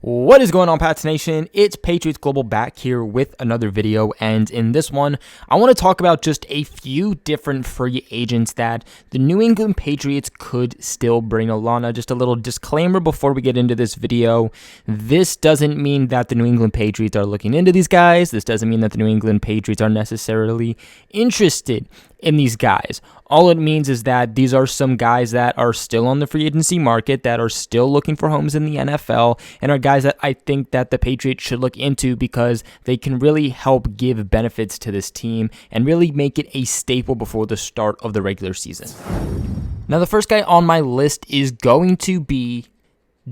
What is going on, Pats Nation? It's Patriots Global back here with another video, and in this one, I want to talk about just a few different free agents that the New England Patriots could still bring along. Now, just a little disclaimer before we get into this video. This doesn't mean that the New England Patriots are looking into these guys. This doesn't mean that the New England Patriots are necessarily interested in these guys. All it means is that these are some guys that are still on the free agency market, that are still looking for homes in the NFL, and are guys that I think that the Patriots should look into because they can really help give benefits to this team and really make it a staple before the start of the regular season. Now, the first guy on my list is going to be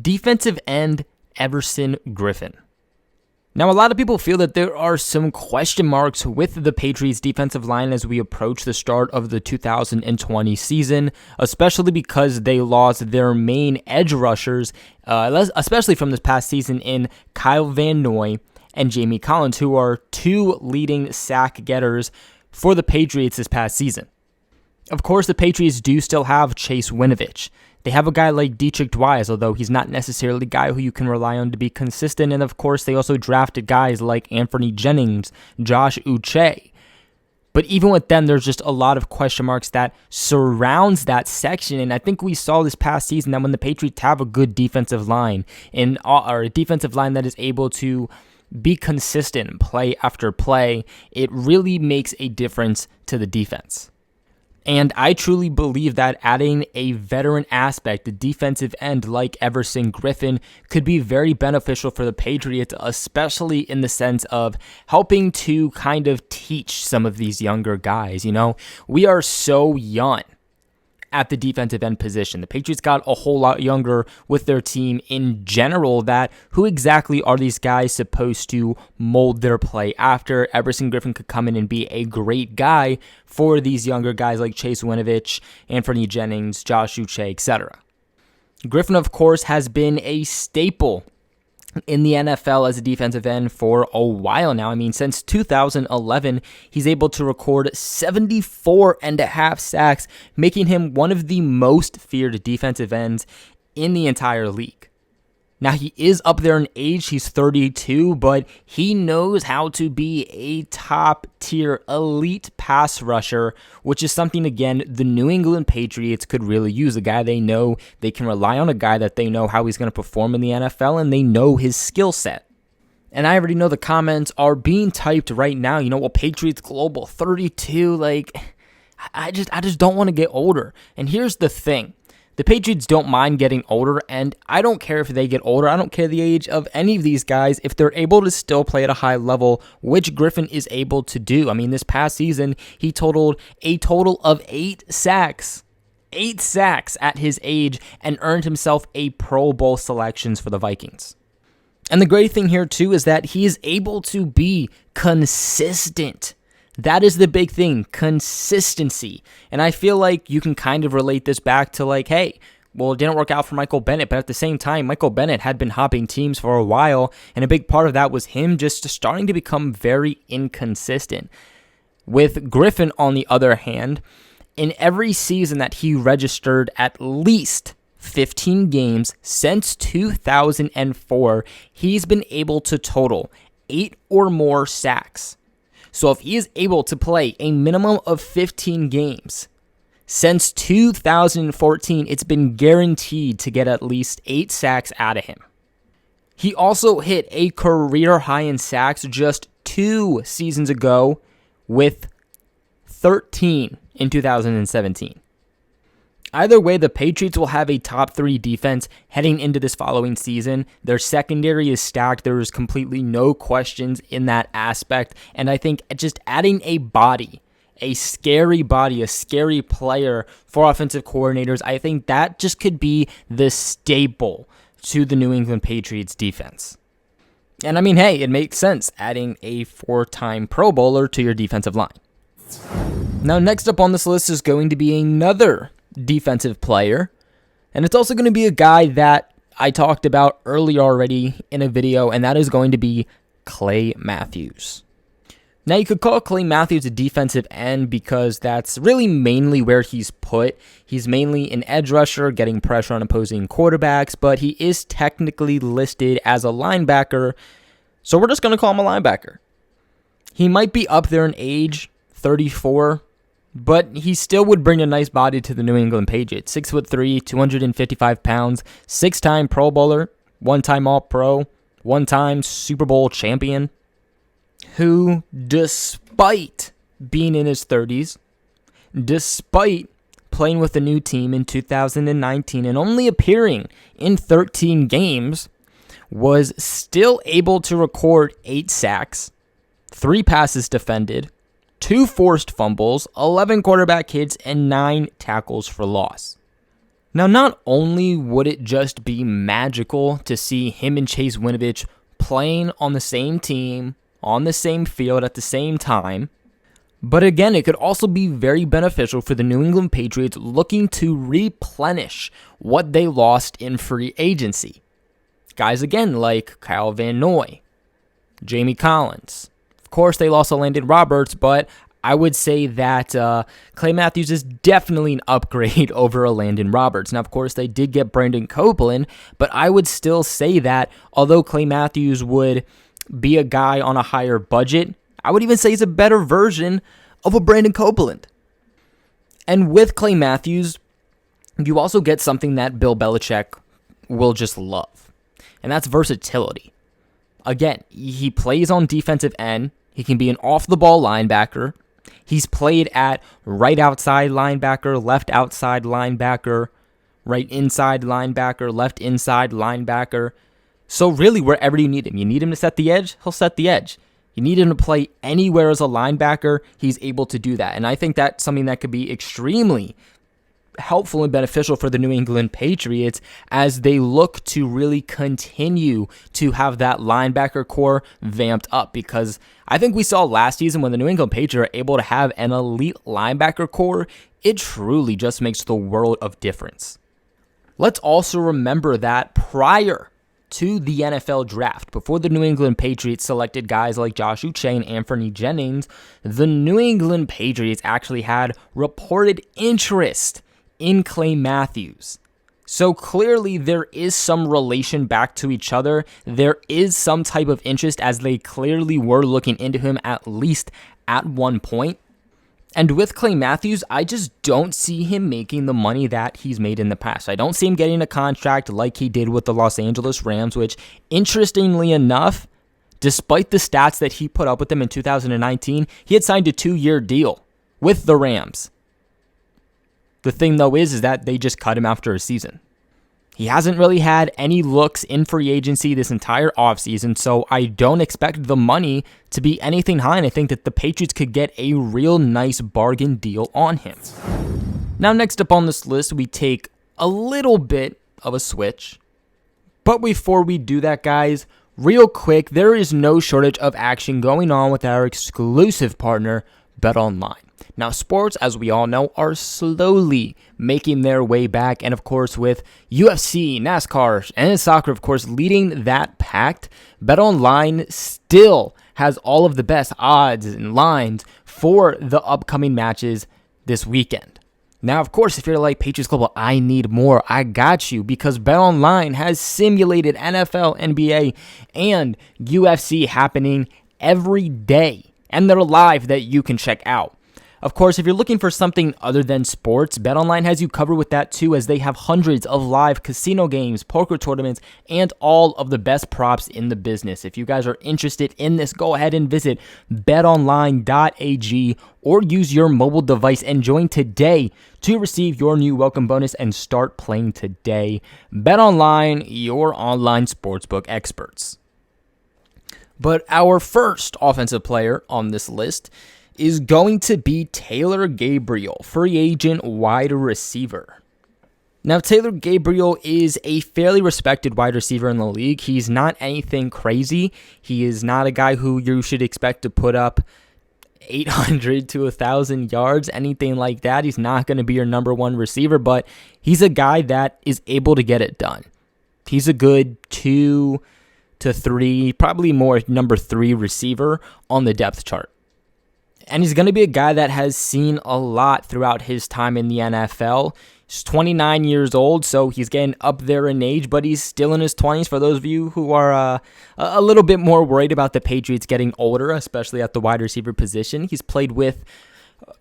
defensive end Everson Griffin. Now, a lot of people feel that there are some question marks with the Patriots defensive line as we approach the start of the 2020 season, especially because they lost their main edge rushers, especially from this past season, in Kyle Van Noy and Jamie Collins, who are two leading sack getters for the Patriots this past season. Of course, the Patriots do still have Chase Winovich. They have a guy like Dietrich Dwyer, although he's not necessarily a guy who you can rely on to be consistent. And of course, they also drafted guys like Anthony Jennings, Josh Uche. But even with them, there's just a lot of question marks that surrounds that section. And I think we saw this past season that when the Patriots have a good defensive line, or a defensive line that is able to be consistent play after play, it really makes a difference to the defense. And I truly believe that adding a veteran aspect, the defensive end like Everson Griffin, could be very beneficial for the Patriots, especially in the sense of helping to kind of teach some of these younger guys. You know, we are so young at the defensive end position. The Patriots got a whole lot younger with their team in general. That who exactly are these guys supposed to mold their play after? Everson Griffin could come in and be a great guy for these younger guys like Chase Winovich, Anthony Jennings, Josh Uche, etc. Griffin, of course, has been a staple in the NFL as a defensive end for a while now. I mean, since 2011, he's able to record 74.5 sacks, making him one of the most feared defensive ends in the entire league. Now, he is up there in age. He's 32, but he knows how to be a top-tier elite pass rusher, which is something, again, the New England Patriots could really use. A guy they know they can rely on, a guy that they know how he's going to perform in the NFL, and they know his skill set. And I already know the comments are being typed right now. You know, well, Patriots Global 32, like, I just don't want to get older. And here's the thing. The Patriots don't mind getting older, and I don't care if they get older. I don't care the age of any of these guys if they're able to still play at a high level, which Griffin is able to do. I mean, this past season, he totaled a total of 8 sacks. 8 sacks at his age, and earned himself a Pro Bowl selections for the Vikings. And the great thing here, too, is that he is able to be consistent. That is the big thing, consistency. And I feel like you can kind of relate this back to like, hey, well, it didn't work out for Michael Bennett, but at the same time, Michael Bennett had been hopping teams for a while, and a big part of that was him just starting to become very inconsistent. With Griffin, on the other hand, in every season that he registered at least 15 games since 2004, he's been able to total 8 or more sacks. So if he is able to play a minimum of 15 games, since 2014, it's been guaranteed to get at least 8 sacks out of him. He also hit a career high in sacks just 2 seasons ago with 13 in 2017. Either way, the Patriots will have a top 3 defense heading into this following season. Their secondary is stacked. There is completely no questions in that aspect. And I think just adding a scary player for offensive coordinators, I think that just could be the staple to the New England Patriots defense. And I mean, hey, it makes sense adding a 4-time Pro Bowler to your defensive line. Now, next up on this list is going to be another defensive player, and it's also going to be a guy that I talked about earlier already in a video, and that is going to be Clay Matthews. Now, you could call Clay Matthews a defensive end because that's really mainly where he's put. He's mainly an edge rusher, getting pressure on opposing quarterbacks, but he is technically listed as a linebacker, so we're just going to call him a linebacker. He might be up there in age, 34, but he still would bring a nice body to the New England Patriots. 6'3", 255 pounds, 6-time Pro Bowler, 1-time All-Pro, 1-time Super Bowl champion, who, despite being in his 30s, despite playing with a new team in 2019 and only appearing in 13 games, was still able to record 8 sacks, 3 passes defended, 2 forced fumbles, 11 quarterback hits, and 9 tackles for loss. Now, not only would it just be magical to see him and Chase Winovich playing on the same team, on the same field at the same time, but again, it could also be very beneficial for the New England Patriots looking to replenish what they lost in free agency. Guys, again, like Kyle Van Noy, Jamie Collins. Of course, they lost Landon Roberts, but I would say that Clay Matthews is definitely an upgrade over Landon Roberts. Now, of course, they did get Brandon Copeland, but I would still say that although Clay Matthews would be a guy on a higher budget, I would even say he's a better version of a Brandon Copeland. And with Clay Matthews, you also get something that Bill Belichick will just love, and that's versatility. Again, he plays on defensive end. He can be an off-the-ball linebacker. He's played at right outside linebacker, left outside linebacker, right inside linebacker, left inside linebacker. So really, wherever you need him to set the edge, he'll set the edge. You need him to play anywhere as a linebacker, he's able to do that. And I think that's something that could be extremely helpful and beneficial for the New England Patriots as they look to really continue to have that linebacker core vamped up, because I think we saw last season when the New England Patriots are able to have an elite linebacker core, it truly just makes the world of difference. Let's also remember that prior to the NFL draft, before the New England Patriots selected guys like Josh Uche and Anthony Jennings, the New England Patriots actually had reported interest in Clay Matthews. So clearly there is some relation back to each other. There is some type of interest, as they clearly were looking into him at least at one point. And with Clay Matthews, I just don't see him making the money that he's made in the past. I don't see him getting a contract like he did with the Los Angeles Rams, which, interestingly enough, despite the stats that he put up with them in 2019, he had signed a 2-year deal with the Rams. The thing, though, is that they just cut him after a season. He hasn't really had any looks in free agency this entire offseason, so I don't expect the money to be anything high, and I think that the Patriots could get a real nice bargain deal on him. Now, next up on this list, we take a little bit of a switch. But before we do that, guys, real quick, there is no shortage of action going on with our exclusive partner, BetOnline. Now, sports, as we all know, are slowly making their way back. And, of course, with UFC, NASCAR, and soccer, of course, leading that pact, BetOnline still has all of the best odds and lines for the upcoming matches this weekend. Now, of course, if you're like Patriots Global, I need more. I got you, because BetOnline has simulated NFL, NBA, and UFC happening every day. And they're live that you can check out. Of course, if you're looking for something other than sports, BetOnline has you covered with that too, as they have hundreds of live casino games, poker tournaments, and all of the best props in the business. If you guys are interested in this, go ahead and visit betonline.ag or use your mobile device and join today to receive your new welcome bonus and start playing today. BetOnline, your online sportsbook experts. But our first offensive player on this list is going to be Taylor Gabriel, free agent wide receiver. Now, Taylor Gabriel is a fairly respected wide receiver in the league. He's not anything crazy. He is not a guy who you should expect to put up 800 to 1,000 yards, anything like that. He's not going to be your number one receiver, but he's a guy that is able to get it done. He's a good 2 to 3, probably more number 3 receiver on the depth chart. And he's going to be a guy that has seen a lot throughout his time in the NFL. He's 29 years old, so he's getting up there in age, but he's still in his 20s. For those of you who are a little bit more worried about the Patriots getting older, especially at the wide receiver position, he's played with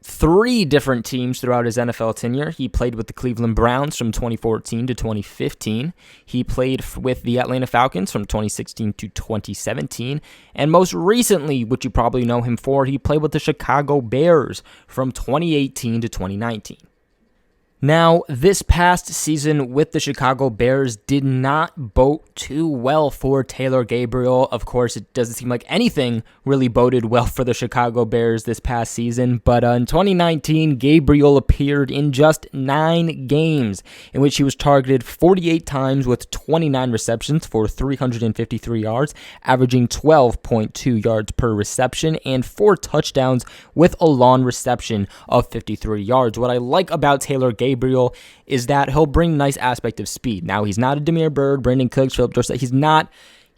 3 different teams throughout his NFL tenure. He played with the Cleveland Browns from 2014 to 2015. He played with the Atlanta Falcons from 2016 to 2017. And most recently, which you probably know him for, he played with the Chicago Bears from 2018 to 2019. Now, this past season with the Chicago Bears did not bode too well for Taylor Gabriel. Of course, it doesn't seem like anything really boded well for the Chicago Bears this past season, but in 2019, Gabriel appeared in just 9 games in which he was targeted 48 times with 29 receptions for 353 yards, averaging 12.2 yards per reception, and 4 touchdowns with a long reception of 53 yards. What I like about Taylor Gabriel is that he'll bring nice aspect of speed. Now, he's not a Damiere Byrd, Brandon Cooks, Philip Dorsett. He's not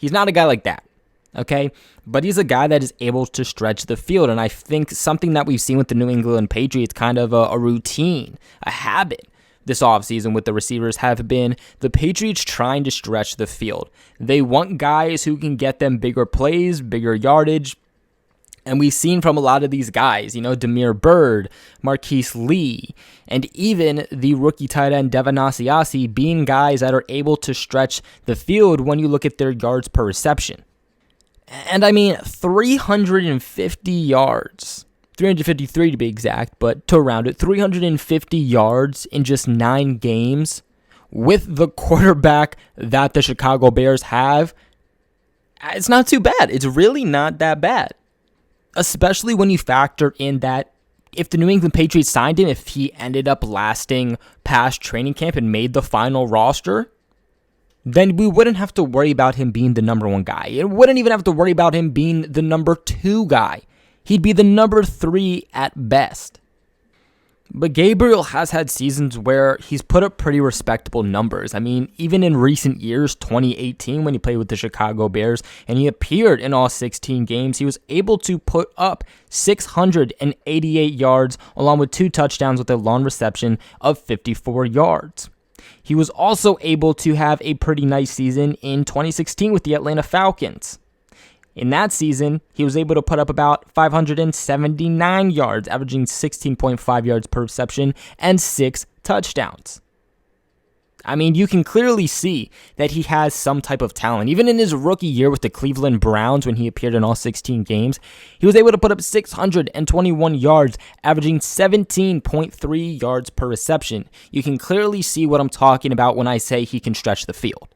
a guy like that, okay? But he's a guy that is able to stretch the field, and I think something that we've seen with the New England Patriots, kind of a routine, a habit this offseason with the receivers, have been the Patriots trying to stretch the field. They want guys who can get them bigger plays, bigger yardage. And we've seen from a lot of these guys, Damiere Byrd, Marquise Lee, and even the rookie tight end Devin Asiasi being guys that are able to stretch the field when you look at their yards per reception. And 350 yards, 353 to be exact, but to round it, 350 yards in just 9 games with the quarterback that the Chicago Bears have, it's not too bad. It's really not that bad. Especially when you factor in that if the New England Patriots signed him, if he ended up lasting past training camp and made the final roster, then we wouldn't have to worry about him being the number 1 guy. It wouldn't even have to worry about him being the number 2 guy. He'd be the number 3 at best. But Gabriel has had seasons where he's put up pretty respectable numbers. Even in recent years, 2018, when he played with the Chicago Bears and he appeared in all 16 games, he was able to put up 688 yards along with 2 touchdowns with a long reception of 54 yards. He was also able to have a pretty nice season in 2016 with the Atlanta Falcons. In that season, he was able to put up about 579 yards, averaging 16.5 yards per reception and 6 touchdowns. You can clearly see that he has some type of talent. Even in his rookie year with the Cleveland Browns, when he appeared in all 16 games, he was able to put up 621 yards, averaging 17.3 yards per reception. You can clearly see what I'm talking about when I say he can stretch the field.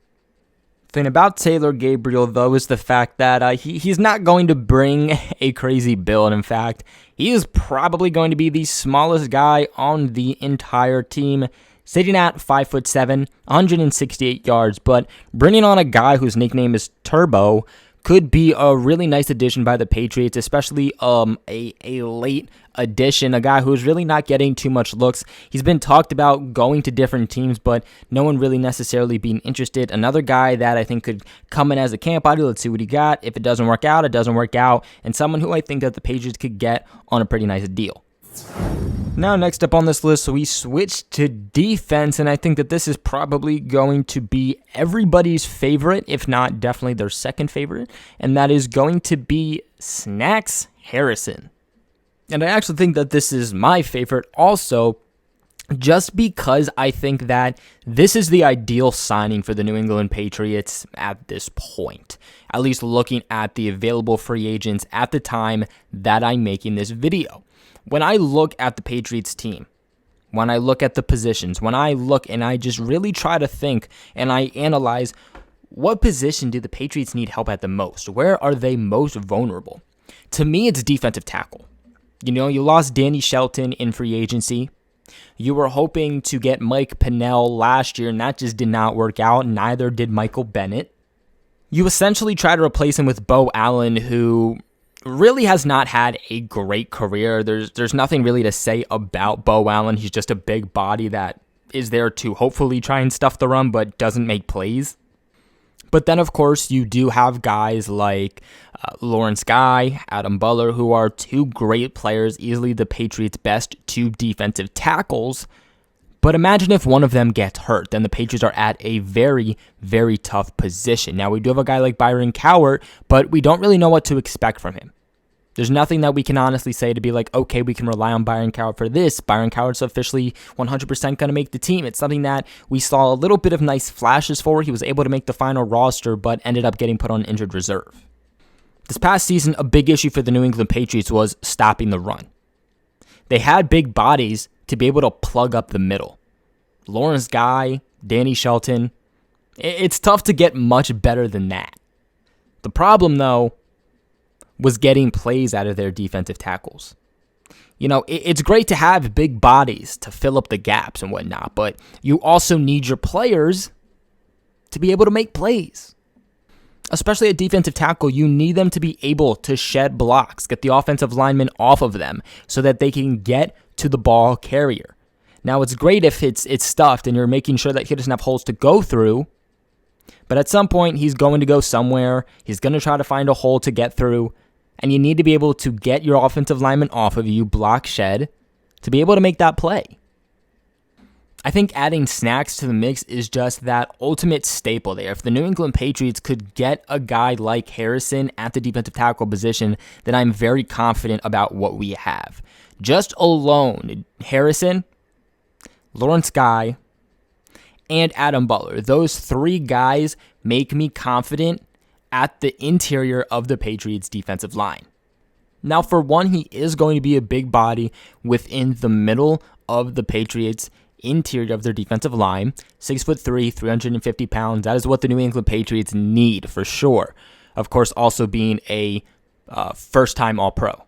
The thing about Taylor Gabriel, though, is the fact that he's not going to bring a crazy build. In fact, he is probably going to be the smallest guy on the entire team, sitting at 5'7", 168 yards. But bringing on a guy whose nickname is Turbo could be a really nice addition by the Patriots, especially a late addition, a guy who's really not getting too much looks. He's been talked about going to different teams, but no one really necessarily being interested. Another guy that I think could come in as a camp body. Let's see what he got. If it doesn't work out, it doesn't work out. And someone who I think that the Patriots could get on a pretty nice deal. Now, next up on this list, we switch to defense, and I think that this is probably going to be everybody's favorite, if not definitely their second favorite, and that is going to be Snacks Harrison. And I actually think that this is my favorite also, just because I think that this is the ideal signing for the New England Patriots at this point, at least looking at the available free agents at the time that I'm making this video. When I look at the Patriots team, when I look at the positions, when I look and I just really try to think and I analyze what position do the Patriots need help at the most? Where are they most vulnerable? To me, it's defensive tackle. You lost Danny Shelton in free agency. You were hoping to get Mike Pennell last year, and that just did not work out. Neither did Michael Bennett. You essentially try to replace him with Bo Allen, who really has not had a great career. There's nothing really to say about Bo Allen. He's just a big body that is there to hopefully try and stuff the run, but doesn't make plays. But then, of course, you do have guys like Lawrence Guy, Adam Butler, who are two great players, easily the Patriots' best two defensive tackles. But imagine if one of them gets hurt, then the Patriots are at a very, very tough position. Now, we do have a guy like Byron Cowart, but we don't really know what to expect from him. There's nothing that we can honestly say to be like, okay, we can rely on Byron Cowart for this. Byron Cowart's officially 100% going to make the team. It's something that we saw a little bit of nice flashes for. He was able to make the final roster, but ended up getting put on injured reserve. This past season, a big issue for the New England Patriots was stopping the run. They had big bodies to be able to plug up the middle. Lawrence Guy, Danny Shelton. It's tough to get much better than that. The problem, though, was getting plays out of their defensive tackles. You know, it's great to have big bodies to fill up the gaps and whatnot, but you also need your players to be able to make plays. Especially at defensive tackle, you need them to be able to shed blocks, get the offensive linemen off of them so that they can get to the ball carrier. Now, it's great if it's stuffed and you're making sure that he doesn't have holes to go through, but at some point, he's going to go somewhere. He's going to try to find a hole to get through, and you need to be able to get your offensive lineman off of you, block shed, to be able to make that play. I think adding Snacks to the mix is just that ultimate staple there. If the New England Patriots could get a guy like Harrison at the defensive tackle position, then I'm very confident about what we have. Just alone, Harrison, Lawrence Guy, and Adam Butler. Those three guys make me confident at the interior of the Patriots' defensive line. Now, for one, he is going to be a big body within the middle of the Patriots' interior of their defensive line. 6'3", 350 pounds. That is what the New England Patriots need for sure. Of course, also being a first-time All-Pro.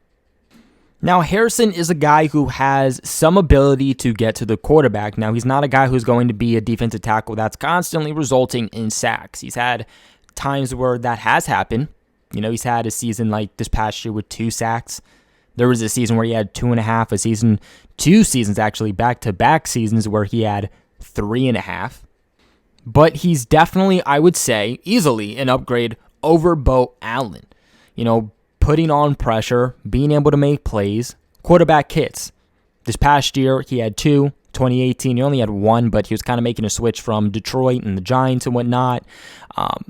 Now, Harrison is a guy who has some ability to get to the quarterback. Now, he's not a guy who's going to be a defensive tackle that's constantly resulting in sacks. He's had times where that has happened. You know, he's had a season like this past year with 2 sacks. There was a season where he had 2.5, two seasons actually, back-to-back seasons where he had 3.5. But he's definitely, I would say, easily an upgrade over Bo Allen. You know, putting on pressure, being able to make plays, quarterback hits. This past year, he had 2. 2018, he only had 1, but he was kind of making a switch from Detroit and the Giants and whatnot.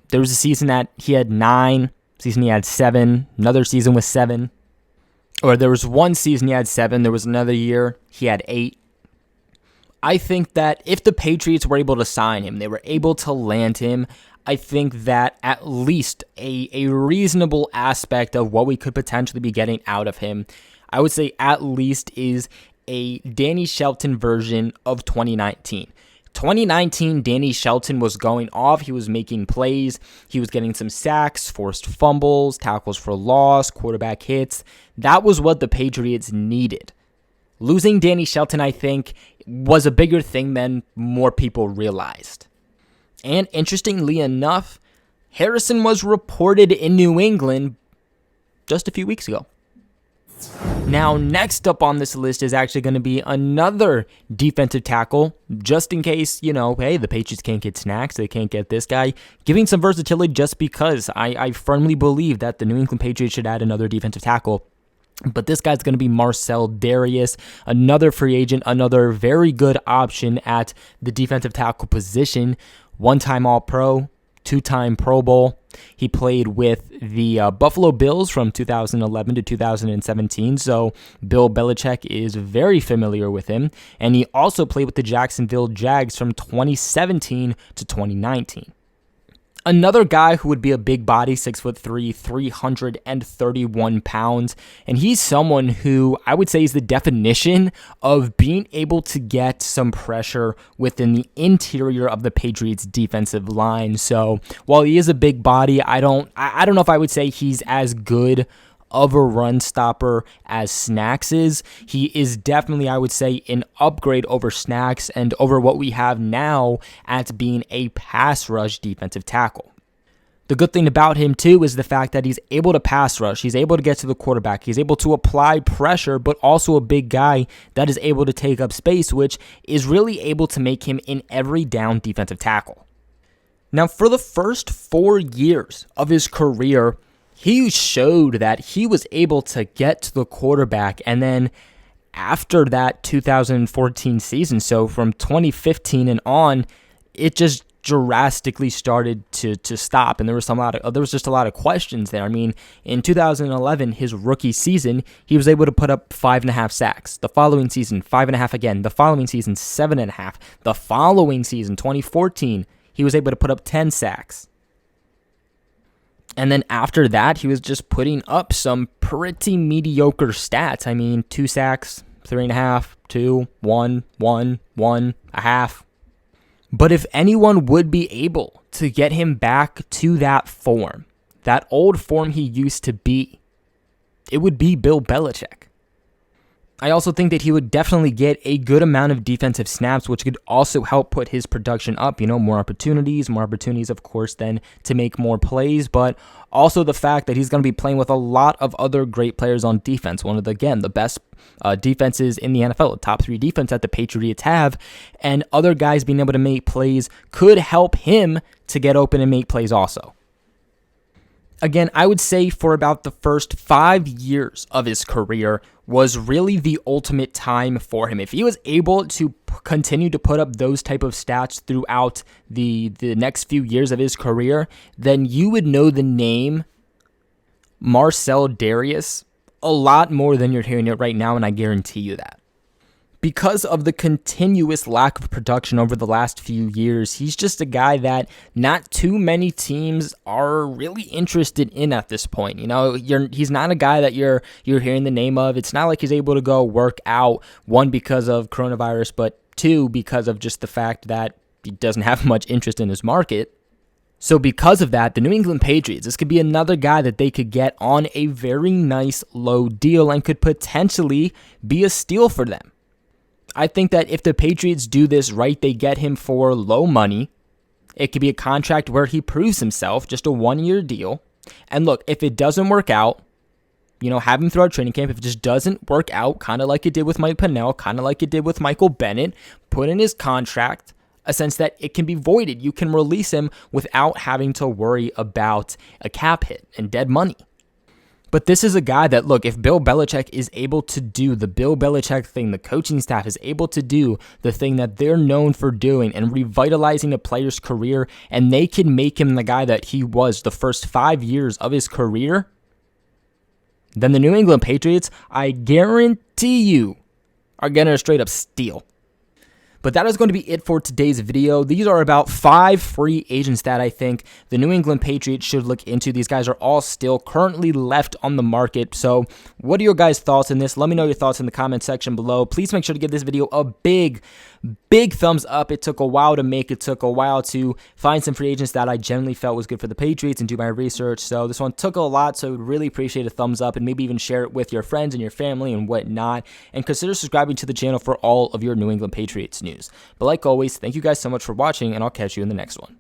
There was a season that he had 9, season he had 7, another season with 7. Or there was one season he had 7, there was another year he had 8. I think that if the Patriots were able to sign him, they were able to land him, I think that at least a reasonable aspect of what we could potentially be getting out of him, I would say at least is a Danny Shelton version of 2019. 2019, Danny Shelton was going off. He was making plays. He was getting some sacks, forced fumbles, tackles for loss, quarterback hits. That was what the Patriots needed. Losing Danny Shelton, I think, was a bigger thing than more people realized. And interestingly enough, Harrison was reported in New England just a few weeks ago. Now, next up on this list is actually going to be another defensive tackle, just in case, you know, hey, the Patriots can't get Snacks, they can't get this guy, giving some versatility just because I firmly believe that the New England Patriots should add another defensive tackle. But this guy's going to be Marcel Darius, another free agent, another very good option at the defensive tackle position, one-time All-Pro, 2-time Pro Bowl. He played with the Buffalo Bills from 2011 to 2017, so Bill Belichick is very familiar with him. And he also played with the Jacksonville Jags from 2017 to 2019. Another guy who would be a big body, 6'3", 331 pounds, and he's someone who I would say is the definition of being able to get some pressure within the interior of the Patriots' defensive line. So while he is a big body, I don't know if I would say he's as good of a run stopper as Snacks is. He is definitely, I would say, an upgrade over Snacks and over what we have now at being a pass rush defensive tackle. The good thing about him, too, is the fact that he's able to pass rush. He's able to get to the quarterback. He's able to apply pressure, but also a big guy that is able to take up space, which is really able to make him an every down defensive tackle. Now, for the first 4 years of his career, he showed that he was able to get to the quarterback, and then after that 2014 season, so from 2015 and on, it just drastically started to stop, and there was just a lot of questions there. I mean, in 2011, his rookie season, he was able to put up 5.5 sacks. The following season, 5.5 again. The following season, 7.5. The following season, 2014, he was able to put up 10 sacks. And then after that, he was just putting up some pretty mediocre stats. I mean, 2 sacks, 3.5, 2, 1, 1, 1.5. But if anyone would be able to get him back to that form, that old form he used to be, it would be Bill Belichick. I also think that he would definitely get a good amount of defensive snaps, which could also help put his production up. More opportunities, of course, then to make more plays, but also the fact that he's going to be playing with a lot of other great players on defense. One of the best defenses in the NFL, the top 3 defense that the Patriots have, and other guys being able to make plays could help him to get open and make plays also. Again, I would say for about the first 5 years of his career was really the ultimate time for him. If he was able to continue to put up those type of stats throughout the next few years of his career, then you would know the name Marcell Dareus a lot more than you're hearing it right now, and I guarantee you that. Because of the continuous lack of production over the last few years, he's just a guy that not too many teams are really interested in at this point. He's not a guy that you're hearing the name of. It's not like he's able to go work out, 1, because of coronavirus, but 2, because of just the fact that he doesn't have much interest in his market. So because of that, the New England Patriots, this could be another guy that they could get on a very nice low deal and could potentially be a steal for them. I think that if the Patriots do this right, they get him for low money. It could be a contract where he proves himself, just a 1-year deal. And look, if it doesn't work out, have him throughout training camp. If it just doesn't work out, kind of like it did with Mike Pennell, kind of like it did with Michael Bennett, put in his contract a sense that it can be voided. You can release him without having to worry about a cap hit and dead money. But this is a guy that, look, if Bill Belichick is able to do the Bill Belichick thing, the coaching staff is able to do the thing that they're known for doing and revitalizing a player's career, and they can make him the guy that he was the first 5 years of his career, then the New England Patriots, I guarantee you, are getting a straight up steal. But that is going to be it for today's video. These are about 5 free agents that I think the New England Patriots should look into. These guys are all still currently left on the market. So what are your guys' thoughts on this? Let me know your thoughts in the comment section below. Please make sure to give this video a big thumbs up. It took a while to make. It took a while to find some free agents that I generally felt was good for the Patriots and do my research. So this one took a lot, so I would really appreciate a thumbs up and maybe even share it with your friends and your family and whatnot. And consider subscribing to the channel for all of your New England Patriots news. But like always, thank you guys so much for watching, and I'll catch you in the next one.